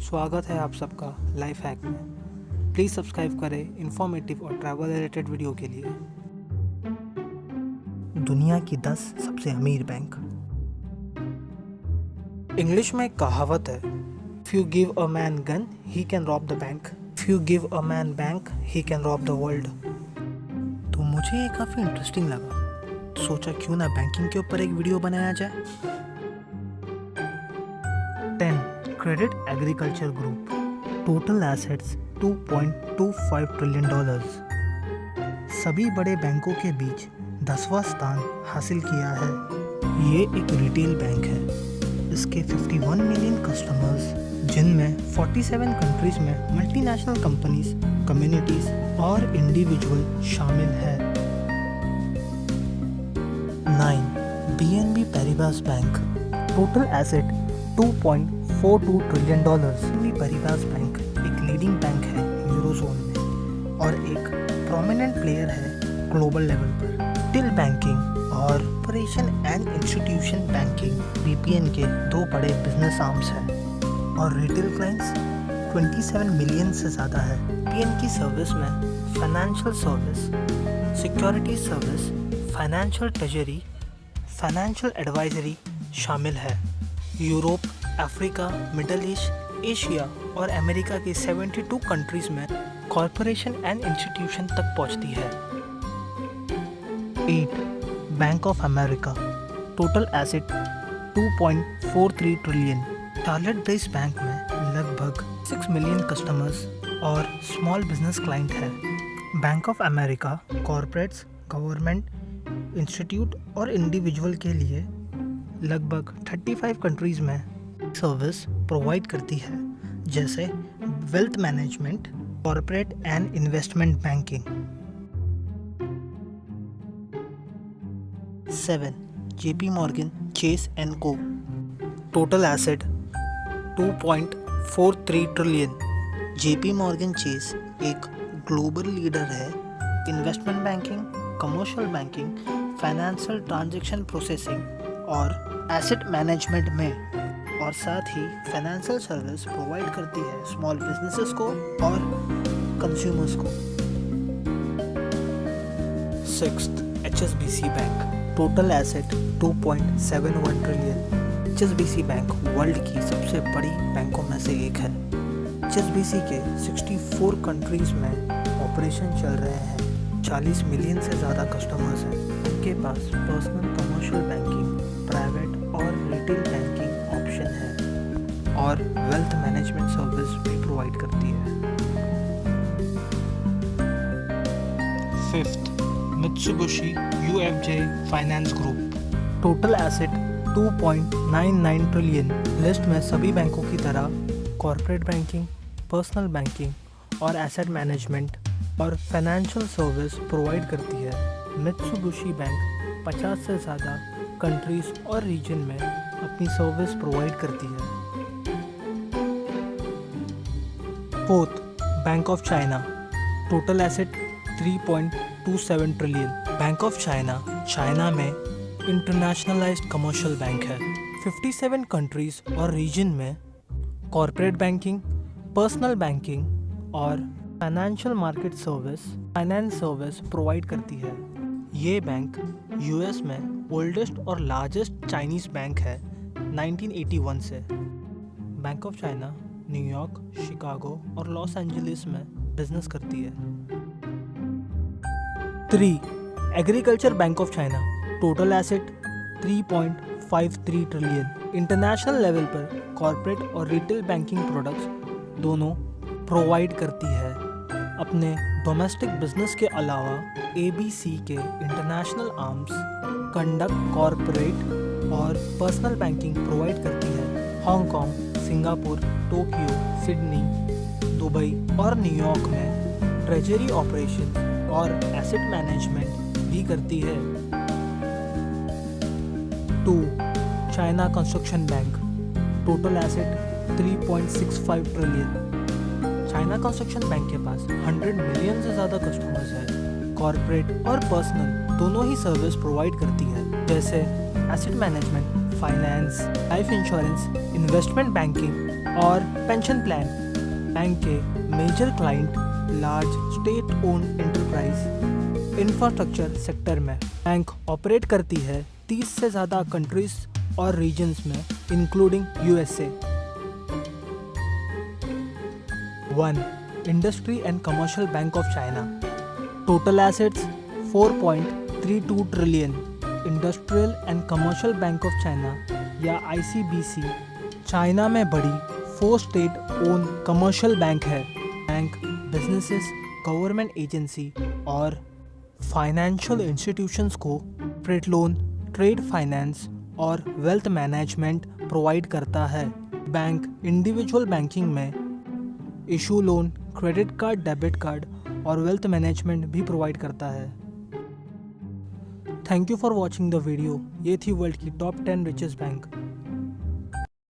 स्वागत है आप सबका लाइफ हैक में। प्लीज़ सब्सक्राइब करें इन्फॉर्मेटिव और ट्रैवल रिलेटेड वीडियो के लिए। दुनिया की 10 सबसे अमीर बैंक। इंग्लिश में एक कहावत है, if you give a man gun he can rob the bank, if you give a man bank he can rob the world. तो मुझे ये काफ़ी इंटरेस्टिंग लगा, तो सोचा क्यों ना बैंकिंग के ऊपर एक वीडियो बनाया जाए। 10 credit agriculture group, total assets $2.25 trillion. सभी बड़े बैंकों के बीच 10वां स्थान हासिल किया है। ये एक रिटेल बैंक है। इसके 51 मिलियन कस्टमर्स, जिनमें 47 कंट्रीज में मल्टीनेशनल कंपनीज, कम्युनिटीज और इंडिविजुअल शामिल है। 9 BNP Paribas bank, total asset $2.42 ट्रिलियन। BNP पैरिबास बैंक एक लीडिंग बैंक है यूरोजोन में और एक प्रोमिनेंट प्लेयर है ग्लोबल लेवल पर। रिटेल बैंकिंग और operation and institution banking BPN के 2 बड़े बिजनेस आर्म्स हैं और रिटेल क्लाइंट्स 27 मिलियन से ज़्यादा है। BPN की सर्विस में financial service, security service, financial treasury, financial advisory शामिल है। Europe, Africa, middle east, Asia और अमेरिका की 72 कंट्रीज में कॉरपोरेशन एंड इंस्टीट्यूशन तक पहुंचती है। 8 bank of America, total asset $2.43 trillion. Target based bank में लगभग 6 मिलियन कस्टमर्स और स्मॉल बिजनेस क्लाइंट है। Bank of America corporates, government, institute और इंडिविजुअल के लिए लगभग 35 कंट्रीज में सर्विस प्रोवाइड करती है, जैसे wealth management, corporate and investment banking. 7 JP Morgan Chase and co, total asset $2.43 ट्रिलियन। JP मॉर्गन चेस एक ग्लोबल लीडर है investment banking, commercial banking, financial transaction processing और एसेट मैनेजमेंट में, और साथ ही फाइनेंशियल सर्विस प्रोवाइड करती है स्मॉल बिजनेसेस को और कंज्यूमर्स को। 6 HSBC bank, total asset $2.71 trillion. HSBC bank world की सबसे बड़ी बैंकों में से एक है। HSBC के 64 कंट्रीज में ऑपरेशन चल रहे हैं। 40 मिलियन से ज़्यादा कस्टमर्स हैं। उनके पास पर्सनल, कमर्शियल बैंकिंग, प्राइवेट और रिटेल बैंकिंग ऑप्शन है और वेल्थ मैनेजमेंट सर्विस भी प्रोवाइड करती है। 5 Mitsubishi UFJ finance group, total asset $2.99 trillion. List में सभी बैंकों की तरह कॉर्पोरेट बैंकिंग, पर्सनल बैंकिंग और एसेट मैनेजमेंट और फाइनेंशियल सर्विस प्रोवाइड करती है। मित्सुबिशी बैंक 50 से ज़्यादा कंट्रीज और रीजन में अपनी सर्विस प्रोवाइड करती है। 4 bank of China, total asset $3.27 trillion. Bank of China China में इंटरनेशनलाइज्ड कमर्शियल बैंक है। 57 कंट्रीज और रीजन में कॉर्पोरेट बैंकिंग, पर्सनल बैंकिंग और financial market service, finance service provide करती है। ये बैंक US में ओल्डेस्ट और लार्जेस्ट चाइनीज़ बैंक है 1981 से। Bank of China New York, Chicago और लॉस एंजलिस में बिजनेस करती है। 3 agriculture bank of China, total asset $3.53 trillion. International level पर कॉर्पोरेट और रिटेल बैंकिंग प्रोडक्ट्स दोनों प्रोवाइड करती है। अपने डोमेस्टिक बिजनेस के अलावा ABC के इंटरनेशनल आर्म्स कंडक्ट कॉर्पोरेट और पर्सनल बैंकिंग प्रोवाइड करती है। Hong Kong, Singapore, Tokyo, Sydney, Dubai और न्यूयॉर्क में ट्रेजरी ऑपरेशन और एसेट मैनेजमेंट भी करती है। 2 China construction bank, total asset $3.65 trillion. China construction bank के पास 100 मिलियन से ज़्यादा कस्टमर्स हैं। कॉर्पोरेट और पर्सनल दोनों ही सर्विस प्रोवाइड करती है, जैसे asset management, finance, life insurance, investment banking और पेंशन प्लान। बैंक के major client large state owned enterprise infrastructure sector में। बैंक ऑपरेट करती है 30 से ज़्यादा कंट्रीज और रीजन्स में including USA. 1. Industry and commercial bank of China. Total assets 4.32 trillion. Industrial and commercial bank of China या ICBC China में बड़ी 4 स्टेट ओन कमर्शियल बैंक है। बैंक बिजनेसेस, गवर्नमेंट एजेंसी और फाइनेंशियल इंस्टीट्यूशंस को corporate loan, trade finance और wealth management provide करता है। Bank individual banking में issue loan, credit card, debit card और वेल्थ मैनेजमेंट भी प्रोवाइड करता है। Thank you for watching the video. ये थी वर्ल्ड की टॉप 10 रिचेस्ट बैंक।